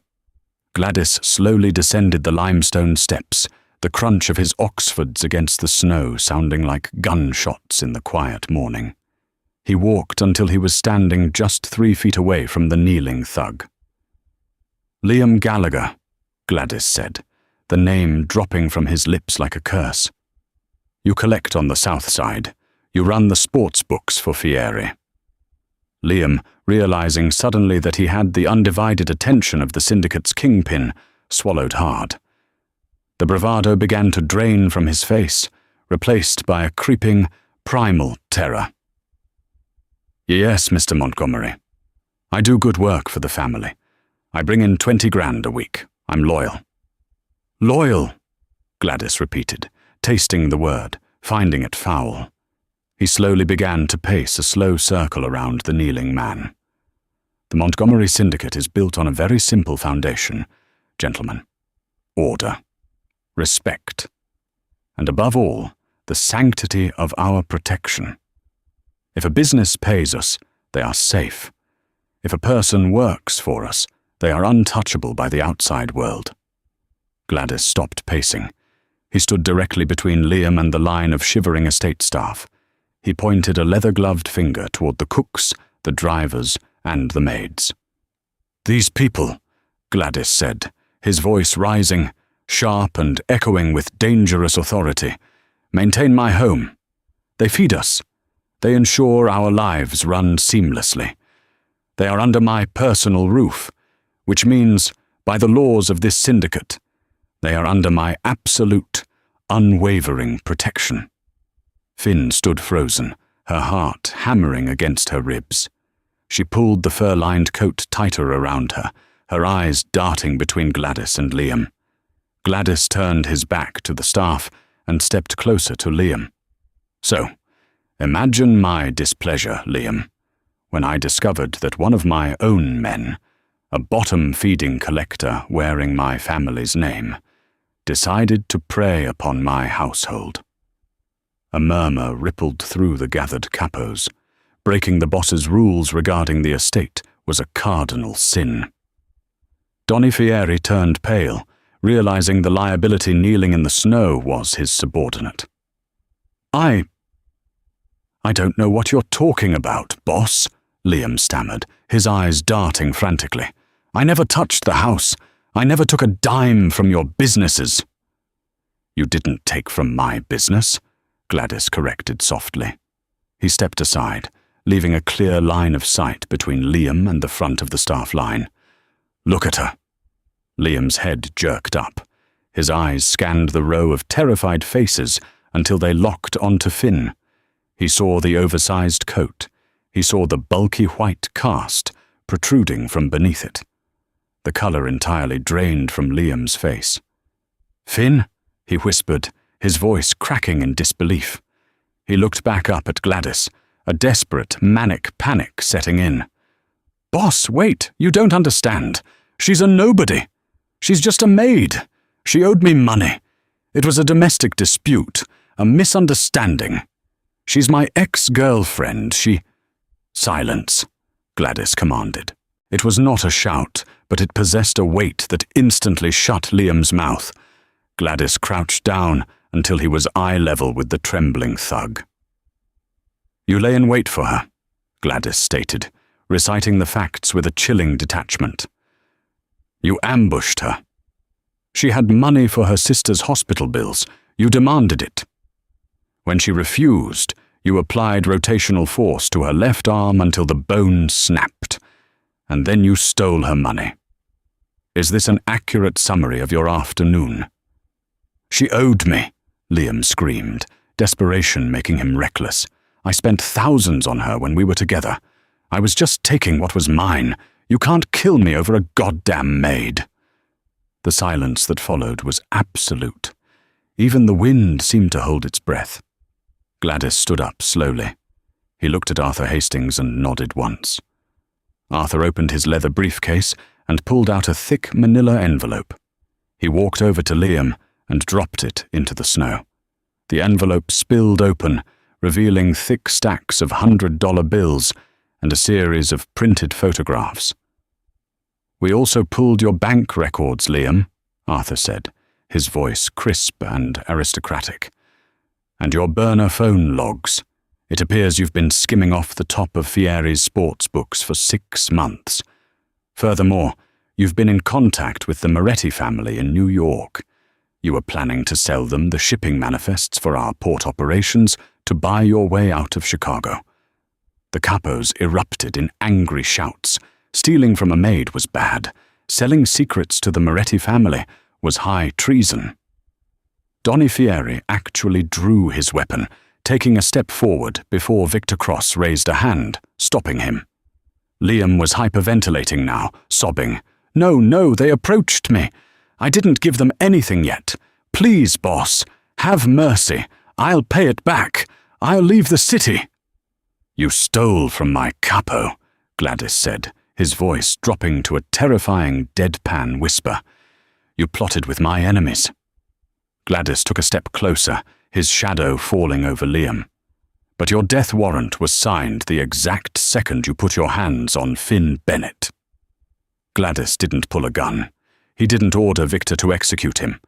Gladys slowly descended the limestone steps, the crunch of his Oxfords against the snow sounding like gunshots in the quiet morning. He walked until he was standing just 3 feet away from the kneeling thug. "Liam Gallagher," Gladys said, the name dropping from his lips like a curse. "You collect on the south side. You run the sports books for Fieri." Liam, realizing suddenly that he had the undivided attention of the syndicate's kingpin, swallowed hard. The bravado began to drain from his face, replaced by a creeping, primal terror. "Yes, Mr. Montgomery. I do good work for the family. I bring in 20 grand a week. I'm loyal." "Loyal," Gladys repeated, tasting the word, finding it foul. He slowly began to pace a slow circle around the kneeling man. "The Montgomery Syndicate is built on a very simple foundation, gentlemen. Order, respect, and above all, the sanctity of our protection. If a business pays us, they are safe. If a person works for us, they are untouchable by the outside world." Gladys stopped pacing. He stood directly between Liam and the line of shivering estate staff. He pointed a leather-gloved finger toward the cooks, the drivers, and the maids. "These people," Gladys said, his voice rising, sharp and echoing with dangerous authority, "maintain my home. They feed us. They ensure our lives run seamlessly. They are under my personal roof, which means, by the laws of this syndicate, they are under my absolute, unwavering protection." Finn stood frozen, her heart hammering against her ribs. She pulled the fur-lined coat tighter around her, her eyes darting between Gladys and Liam. Gladys turned his back to the staff and stepped closer to Liam. "So, imagine my displeasure, Liam, when I discovered that one of my own men, a bottom-feeding collector wearing my family's name, decided to prey upon my household." A murmur rippled through the gathered capos. Breaking the boss's rules regarding the estate was a cardinal sin. Donny Fieri turned pale, realizing the liability kneeling in the snow was his subordinate. I don't know what you're talking about, boss," Liam stammered, his eyes darting frantically. "I never touched the house. I never took a dime from your businesses." "You didn't take from my business," Gladys corrected softly. He stepped aside, leaving a clear line of sight between Liam and the front of the staff line. "Look at her." Liam's head jerked up. His eyes scanned the row of terrified faces until they locked onto Finn. He saw the oversized coat. He saw the bulky white cast protruding from beneath it. The color entirely drained from Liam's face. "Finn?" he whispered, his voice cracking in disbelief. He looked back up at Gladys, a desperate, manic panic setting in. "Boss, wait, you don't understand. She's a nobody. She's just a maid. She owed me money. It was a domestic dispute, a misunderstanding. She's my ex-girlfriend. Silence," Gladys commanded. It was not a shout, but it possessed a weight that instantly shut Liam's mouth. Gladys crouched down until he was eye-level with the trembling thug. "You lay in wait for her," Gladys stated, reciting the facts with a chilling detachment. "You ambushed her. She had money for her sister's hospital bills. You demanded it. When she refused, you applied rotational force to her left arm until the bone snapped, and then you stole her money. Is this an accurate summary of your afternoon?" "She owed me," Liam screamed, desperation making him reckless. "I spent thousands on her when we were together. I was just taking what was mine. You can't kill me over a goddamn maid." The silence that followed was absolute. Even the wind seemed to hold its breath. Gladys stood up slowly. He looked at Arthur Hastings and nodded once. Arthur opened his leather briefcase and pulled out a thick manila envelope. He walked over to Liam and dropped it into the snow. The envelope spilled open, revealing thick stacks of $100 bills and a series of printed photographs. "We also pulled your bank records, Liam," Arthur said, his voice crisp and aristocratic. "And your burner phone logs. It appears you've been skimming off the top of Fieri's sports books for 6 months. Furthermore, you've been in contact with the Moretti family in New York. You were planning to sell them the shipping manifests for our port operations to buy your way out of Chicago." The capos erupted in angry shouts. Stealing from a maid was bad. Selling secrets to the Moretti family was high treason. Donny Fieri actually drew his weapon, taking a step forward before Victor Cross raised a hand, stopping him. Liam was hyperventilating now, sobbing. No, they approached me. I didn't give them anything yet. Please, boss, have mercy. I'll pay it back. I'll leave the city." "You stole from my capo," Gladys said, his voice dropping to a terrifying deadpan whisper. "You plotted with my enemies." Gladys took a step closer, his shadow falling over Liam. "But your death warrant was signed the exact second you put your hands on Finn Bennett." Gladys didn't pull a gun. He didn't order Victor to execute him.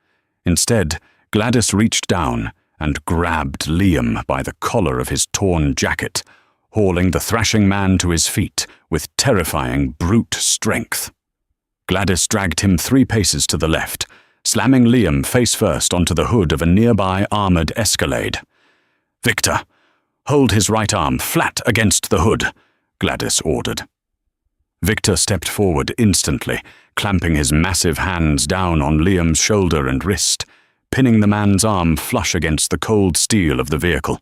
Instead, Gladys reached down and grabbed Liam by the collar of his torn jacket, hauling the thrashing man to his feet with terrifying brute strength. Gladys dragged him 3 paces to the left, slamming Liam face first onto the hood of a nearby armored Escalade. "Victor, hold his right arm flat against the hood," Gladys ordered. Victor stepped forward instantly, clamping his massive hands down on Liam's shoulder and wrist, pinning the man's arm flush against the cold steel of the vehicle.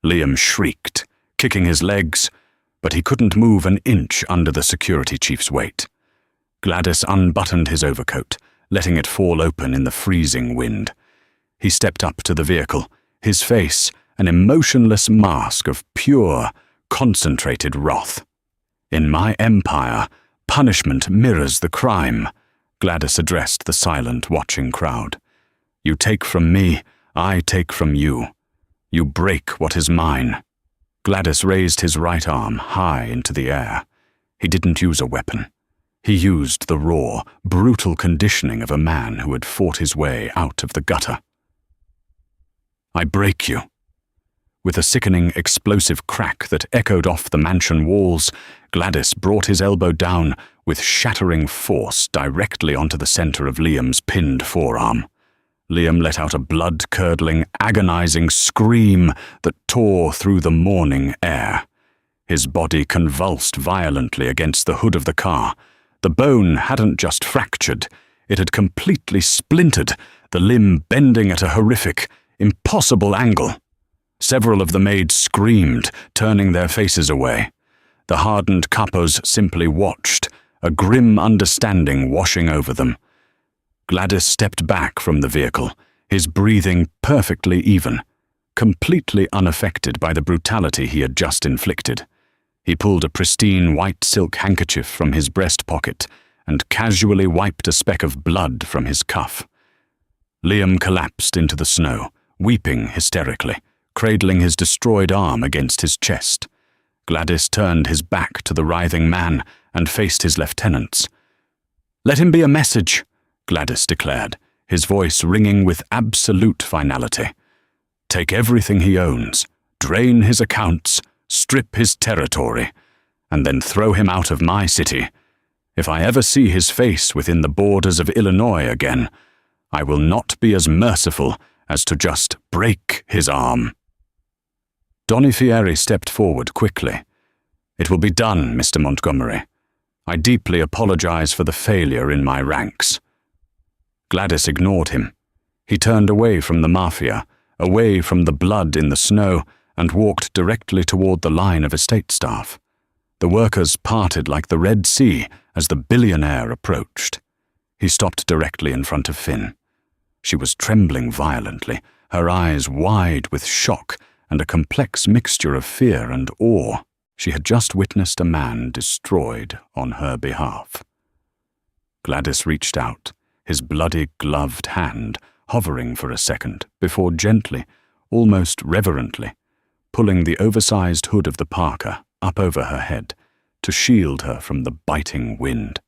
Liam shrieked, kicking his legs, but he couldn't move an inch under the security chief's weight. Gladys unbuttoned his overcoat, letting it fall open in the freezing wind. He stepped up to the vehicle, his face an emotionless mask of pure, concentrated wrath. "In my empire, punishment mirrors the crime," Gladys addressed the silent, watching crowd. "You take from me, I take from you. You break what is mine." Gladys raised his right arm high into the air. He didn't use a weapon. He used the raw, brutal conditioning of a man who had fought his way out of the gutter. "I break you." With a sickening, explosive crack that echoed off the mansion walls, Gladys brought his elbow down with shattering force directly onto the center of Liam's pinned forearm. Liam let out a blood-curdling, agonizing scream that tore through the morning air. His body convulsed violently against the hood of the car. The bone hadn't just fractured, it had completely splintered, the limb bending at a horrific, impossible angle. Several of the maids screamed, turning their faces away. The hardened capos simply watched, a grim understanding washing over them. Gladys stepped back from the vehicle, his breathing perfectly even, completely unaffected by the brutality he had just inflicted. He pulled a pristine white silk handkerchief from his breast pocket and casually wiped a speck of blood from his cuff. Liam collapsed into the snow, weeping hysterically, cradling his destroyed arm against his chest. Gladys turned his back to the writhing man and faced his lieutenants. "Let him be a message," Gladys declared, his voice ringing with absolute finality. "Take everything he owns, drain his accounts, strip his territory, and then throw him out of my city. If I ever see his face within the borders of Illinois again, I will not be as merciful as to just break his arm." Donny Fieri stepped forward quickly. "It will be done, Mr. Montgomery. I deeply apologize for the failure in my ranks." Gladys ignored him. He turned away from the Mafia, away from the blood in the snow, and walked directly toward the line of estate staff. The workers parted like the Red Sea as the billionaire approached. He stopped directly in front of Finn. She was trembling violently, her eyes wide with shock and a complex mixture of fear and awe. She had just witnessed a man destroyed on her behalf. Gladys reached out, his bloody gloved hand hovering for a second before gently, almost reverently, pulling the oversized hood of the parka up over her head to shield her from the biting wind.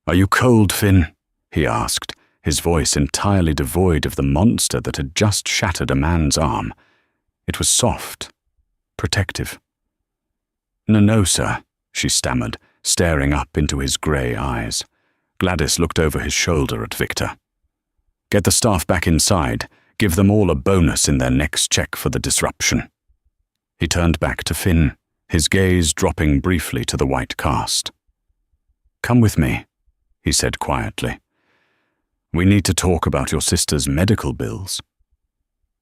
"Are you cold, Finn?" he asked, his voice entirely devoid of the monster that had just shattered a man's arm. It was soft, protective. No, sir," she stammered, staring up into his grey eyes. Gladys looked over his shoulder at Victor. "Get the staff back inside. Give them all a bonus in their next check for the disruption." He turned back to Finn, his gaze dropping briefly to the white cast. "Come with me," he said quietly. "We need to talk about your sister's medical bills."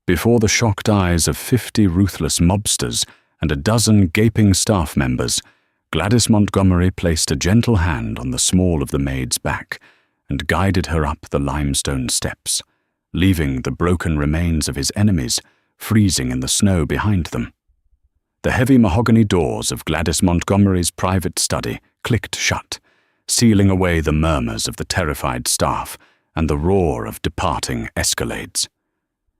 Before the shocked eyes of 50 ruthless mobsters and a dozen gaping staff members, Gladys Montgomery placed a gentle hand on the small of the maid's back and guided her up the limestone steps, leaving the broken remains of his enemies freezing in the snow behind them. The heavy mahogany doors of Gladys Montgomery's private study clicked shut, sealing away the murmurs of the terrified staff and the roar of departing escalades.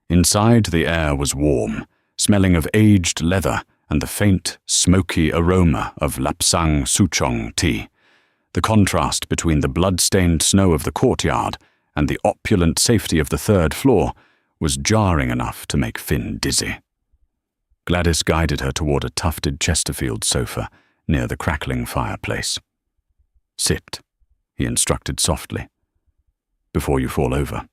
Inside, the air was warm, smelling of aged leather and the faint, smoky aroma of lapsang souchong tea. The contrast between the blood-stained snow of the courtyard and the opulent safety of the third floor was jarring enough to make Finn dizzy. Gladys guided her toward a tufted Chesterfield sofa near the crackling fireplace. "Sit," he instructed softly, "before you fall over."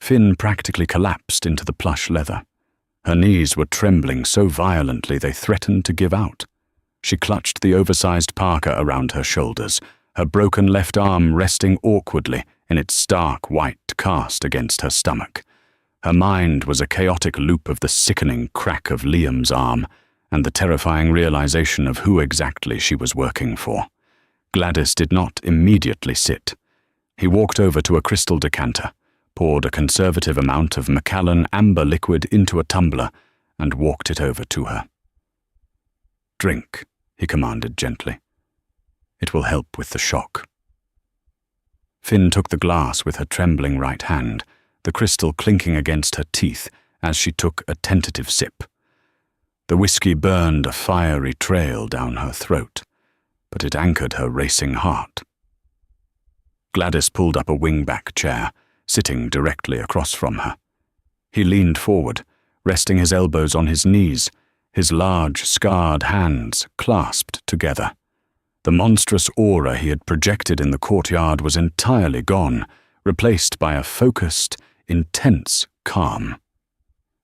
Finn practically collapsed into the plush leather. Her knees were trembling so violently they threatened to give out. She clutched the oversized parka around her shoulders, her broken left arm resting awkwardly in its stark white cast against her stomach. Her mind was a chaotic loop of the sickening crack of Liam's arm and the terrifying realization of who exactly she was working for. Gladys did not immediately sit. He walked over to a crystal decanter, poured a conservative amount of Macallan amber liquid into a tumbler, and walked it over to her. "Drink," he commanded gently. "It will help with the shock." Finn took the glass with her trembling right hand, the crystal clinking against her teeth as she took a tentative sip. The whiskey burned a fiery trail down her throat, but it anchored her racing heart. Gladys pulled up a wing-back chair, sitting directly across from her. He leaned forward, resting his elbows on his knees, his large, scarred hands clasped together. The monstrous aura he had projected in the courtyard was entirely gone, replaced by a focused, intense calm.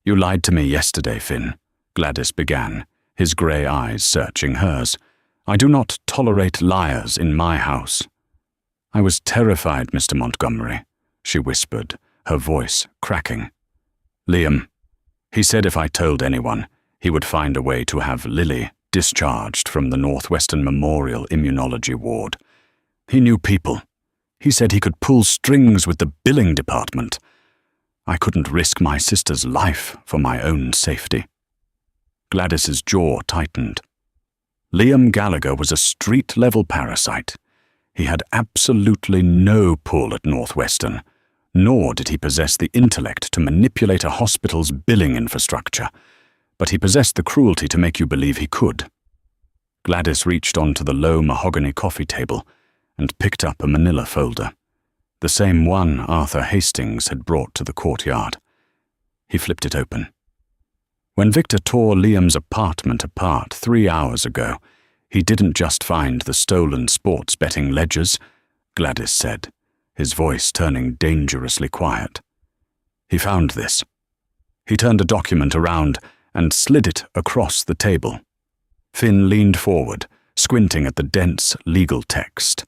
"You lied to me yesterday, Finn," Gladys began, his grey eyes searching hers. "I do not tolerate liars in my house." "I was terrified, Mr. Montgomery," she whispered, her voice cracking. "Liam, he said if I told anyone, he would find a way to have Lily discharged from the Northwestern Memorial Immunology Ward. He knew people. He said he could pull strings with the billing department. I couldn't risk my sister's life for my own safety." Gladys's jaw tightened. Liam Gallagher was a street-level parasite. He had absolutely no pull at Northwestern, nor did he possess the intellect to manipulate a hospital's billing infrastructure, but he possessed the cruelty to make you believe he could. Gladys reached onto the low mahogany coffee table and picked up a manila folder, the same one Arthur Hastings had brought to the courtyard. He flipped it open. When Victor tore Liam's apartment apart 3 hours ago, he didn't just find the stolen sports betting ledgers, Gladys said, his voice turning dangerously quiet. He found this. He turned a document around and slid it across the table. Finn leaned forward, squinting at the dense legal text.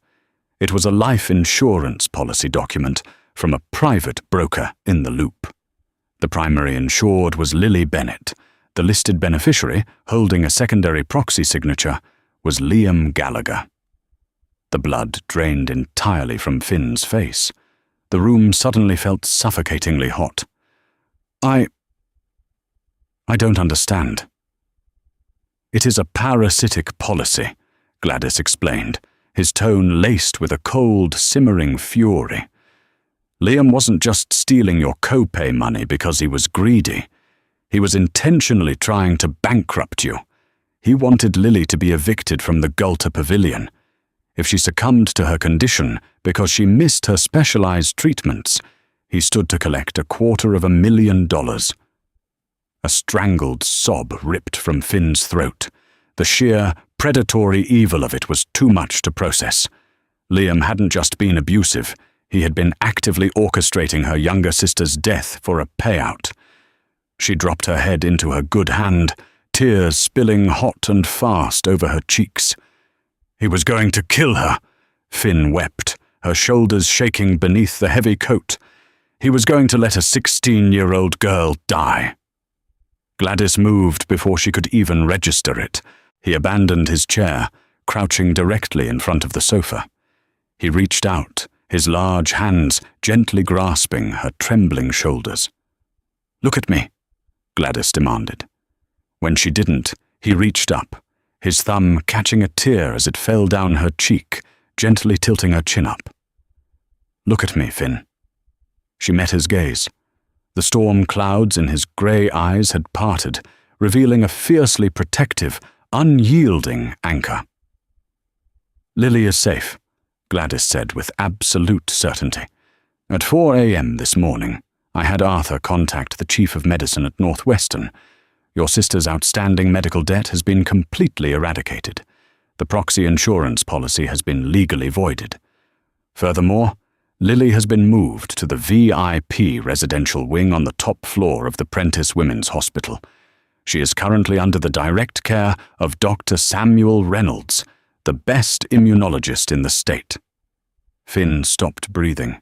It was a life insurance policy document from a private broker in the loop. The primary insured was Lily Bennett. The listed beneficiary, holding a secondary proxy signature, was Liam Gallagher. The blood drained entirely from Finn's face. The room suddenly felt suffocatingly hot. I don't understand." "It is a parasitic policy," Gladys explained, his tone laced with a cold, simmering fury. "Liam wasn't just stealing your co-pay money because he was greedy. He was intentionally trying to bankrupt you. He wanted Lily to be evicted from the Gulter Pavilion. If she succumbed to her condition because she missed her specialized treatments, he stood to collect $250,000. A strangled sob ripped from Finn's throat. The sheer, predatory evil of it was too much to process. Liam hadn't just been abusive, he had been actively orchestrating her younger sister's death for a payout. She dropped her head into her good hand, tears spilling hot and fast over her cheeks. "He was going to kill her," Finn wept, her shoulders shaking beneath the heavy coat. "He was going to let a 16-year-old girl die." Gladys moved before she could even register it. He abandoned his chair, crouching directly in front of the sofa. He reached out, his large hands gently grasping her trembling shoulders. "Look at me," Gladys demanded. When she didn't, he reached up, his thumb catching a tear as it fell down her cheek, gently tilting her chin up. "Look at me, Finn." She met his gaze. The storm clouds in his grey eyes had parted, revealing a fiercely protective, unyielding anchor. "Lily is safe," Gladys said with absolute certainty. "At 4 a.m. this morning, I had Arthur contact the chief of medicine at Northwestern. Your sister's outstanding medical debt has been completely eradicated. The proxy insurance policy has been legally voided. Furthermore, Lily has been moved to the VIP residential wing on the top floor of the Prentice Women's Hospital. She is currently under the direct care of Dr. Samuel Reynolds, the best immunologist in the state." Finn stopped breathing.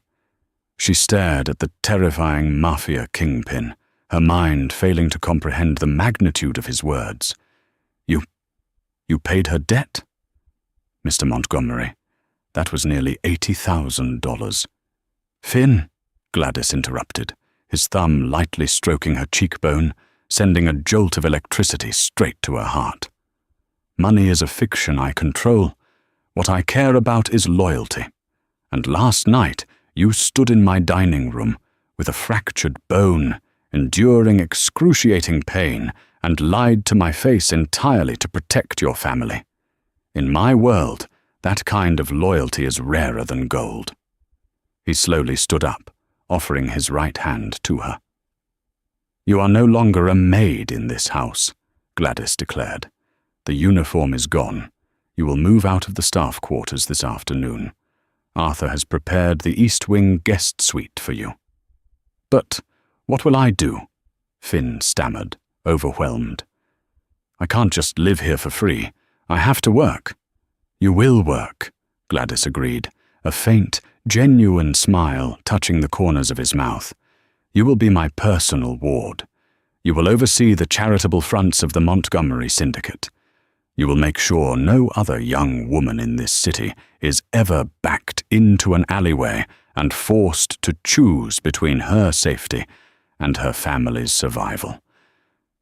She stared at the terrifying Mafia kingpin, her mind failing to comprehend the magnitude of his words. You paid her debt?" "Mr. Montgomery," That was nearly $80,000. "Finn," Gladys interrupted, his thumb lightly stroking her cheekbone, sending a jolt of electricity straight to her heart. "Money is a fiction I control. What I care about is loyalty. And last night you stood in my dining room with a fractured bone, enduring excruciating pain, and lied to my face entirely to protect your family. In my world, that kind of loyalty is rarer than gold." He slowly stood up, offering his right hand to her. "You are no longer a maid in this house," Gladys declared. "The uniform is gone. You will move out of the staff quarters this afternoon. Arthur has prepared the East Wing guest suite for you." "But what will I do?" Finn stammered, overwhelmed. "I can't just live here for free. I have to work." "You will work," Gladys agreed, a faint, genuine smile touching the corners of his mouth. "You will be my personal ward. You will oversee the charitable fronts of the Montgomery Syndicate. You will make sure no other young woman in this city is ever backed into an alleyway and forced to choose between her safety and her family's survival.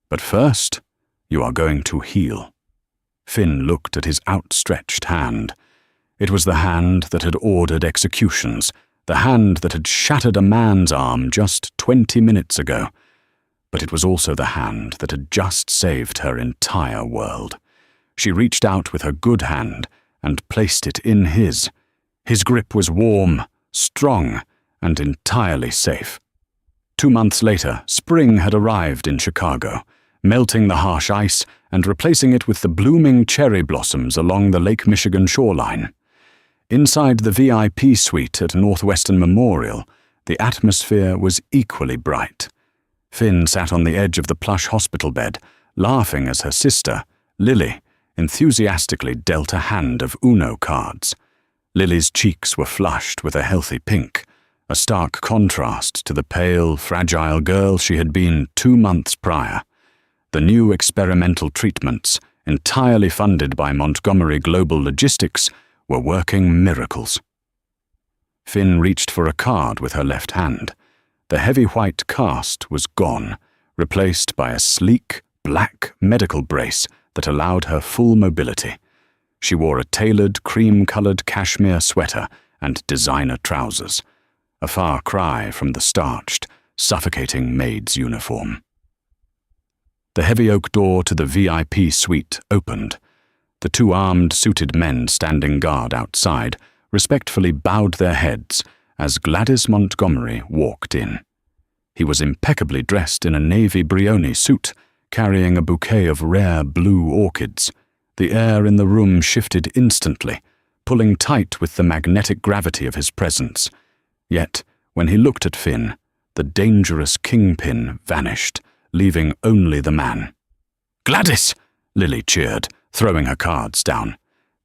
But first, you are going to heal." Finn looked at his outstretched hand. It was the hand that had ordered executions, the hand that had shattered a man's arm just 20 minutes ago. But it was also the hand that had just saved her entire world. She reached out with her good hand and placed it in his. His grip was warm, strong, and entirely safe. 2 months later, spring had arrived in Chicago, melting the harsh ice and replacing it with the blooming cherry blossoms along the Lake Michigan shoreline. Inside the VIP suite at Northwestern Memorial, the atmosphere was equally bright. Finn sat on the edge of the plush hospital bed, laughing as her sister, Lily, enthusiastically dealt a hand of Uno cards. Lily's cheeks were flushed with a healthy pink, a stark contrast to the pale, fragile girl she had been 2 months prior. The new experimental treatments, entirely funded by Montgomery Global Logistics, were working miracles. Finn reached for a card with her left hand. The heavy white cast was gone, replaced by a sleek, black medical brace that allowed her full mobility. She wore a tailored, cream-colored cashmere sweater and designer trousers, a far cry from the starched, suffocating maid's uniform. The heavy oak door to the VIP suite opened. The 2 armed, suited men standing guard outside respectfully bowed their heads as Gladys Montgomery walked in. He was impeccably dressed in a navy Brioni suit, carrying a bouquet of rare blue orchids. The air in the room shifted instantly, pulling tight with the magnetic gravity of his presence. Yet, when he looked at Finn, the dangerous kingpin vanished, leaving only the man. "Gladys!" Lily cheered, throwing her cards down.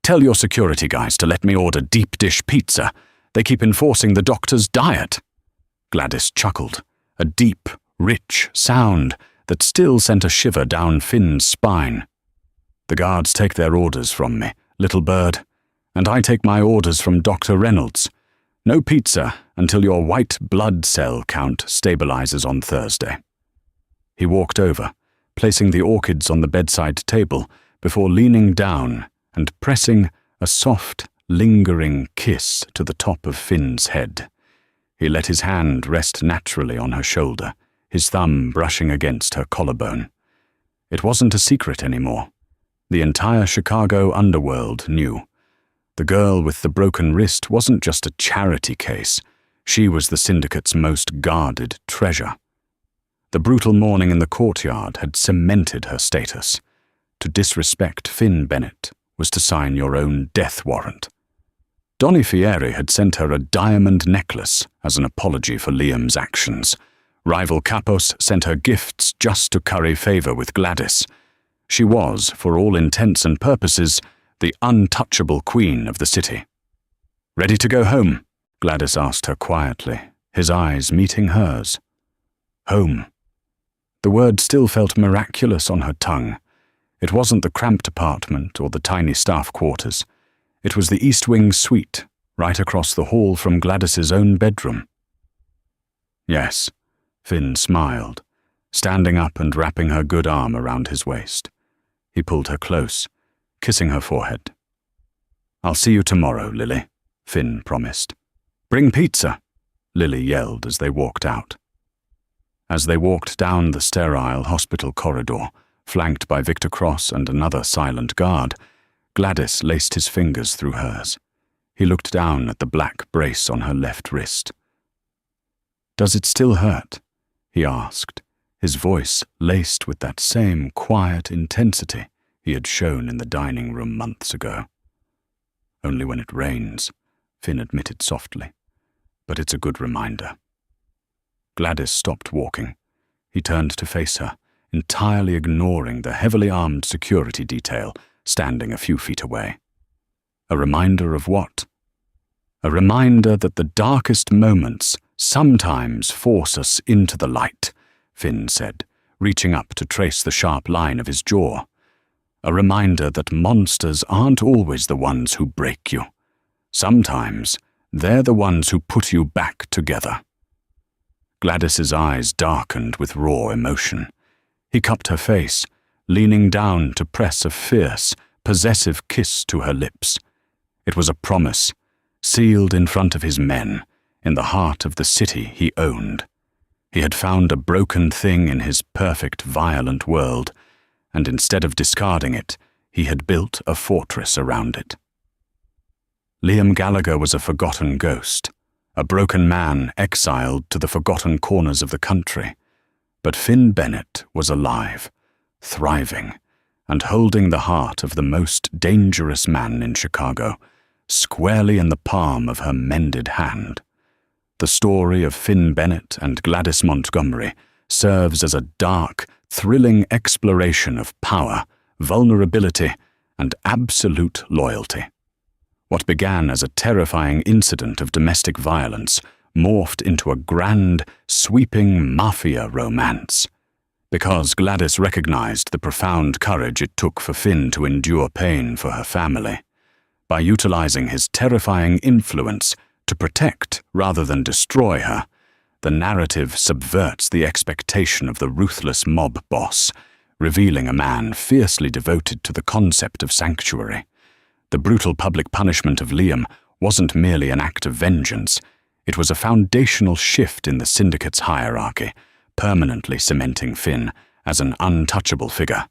"Tell your security guys to let me order deep dish pizza. They keep enforcing the doctor's diet." Gladys chuckled, a deep, rich sound that still sent a shiver down Finn's spine. "The guards take their orders from me, little bird, and I take my orders from Dr. Reynolds. No pizza until your white blood cell count stabilizes on Thursday." He walked over, placing the orchids on the bedside table before leaning down and pressing a soft, lingering kiss to the top of Finn's head. He let his hand rest naturally on her shoulder, his thumb brushing against her collarbone. It wasn't a secret anymore. The entire Chicago underworld knew. The girl with the broken wrist wasn't just a charity case. She was the syndicate's most guarded treasure. The brutal morning in the courtyard had cemented her status. To disrespect Finn Bennett was to sign your own death warrant. Donny Fieri had sent her a diamond necklace as an apology for Liam's actions. Rival Capos sent her gifts just to curry favor with Gladys. She was, for all intents and purposes, the untouchable queen of the city. "Ready to go home?" Gladys asked her quietly, his eyes meeting hers. Home. The word still felt miraculous on her tongue. It wasn't the cramped apartment or the tiny staff quarters. It was the East Wing suite, right across the hall from Gladys's own bedroom. Yes, Finn smiled, standing up and wrapping her good arm around his waist. He pulled her close, kissing her forehead. "I'll see you tomorrow, Lily," Finn promised. "Bring pizza," Lily yelled as they walked out. As they walked down the sterile hospital corridor, flanked by Victor Cross and another silent guard, Gladys laced his fingers through hers. He looked down at the black brace on her left wrist. "Does it still hurt?" he asked, his voice laced with that same quiet intensity he had shown in the dining room months ago. "Only when it rains," Finn admitted softly. "But it's a good reminder." Gladys stopped walking. He turned to face her, entirely ignoring the heavily armed security detail standing a few feet away. A reminder of what? A reminder that the darkest moments sometimes force us into the light, Finn said, reaching up to trace the sharp line of his jaw. A reminder that monsters aren't always the ones who break you. Sometimes they're the ones who put you back together. Gladys's eyes darkened with raw emotion. He cupped her face, leaning down to press a fierce, possessive kiss to her lips. It was a promise, sealed in front of his men, in the heart of the city he owned. He had found a broken thing in his perfect, violent world, and instead of discarding it, he had built a fortress around it. Liam Gallagher was a forgotten ghost, a broken man exiled to the forgotten corners of the country. But Finn Bennett was alive, thriving, and holding the heart of the most dangerous man in Chicago, squarely in the palm of her mended hand. The story of Finn Bennett and Gladys Montgomery serves as a dark, thrilling exploration of power, vulnerability, and absolute loyalty. What began as a terrifying incident of domestic violence morphed into a grand, sweeping Mafia romance. Because Gladys recognized the profound courage it took for Finn to endure pain for her family. By utilizing his terrifying influence to protect rather than destroy her, the narrative subverts the expectation of the ruthless mob boss, revealing a man fiercely devoted to the concept of sanctuary. The brutal public punishment of Liam wasn't merely an act of vengeance. It was a foundational shift in the syndicate's hierarchy, permanently cementing Finn as an untouchable figure.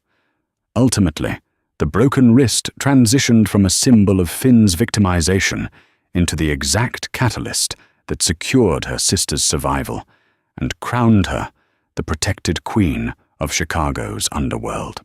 Ultimately, the broken wrist transitioned from a symbol of Finn's victimization into the exact catalyst that secured her sister's survival and crowned her the protected queen of Chicago's underworld.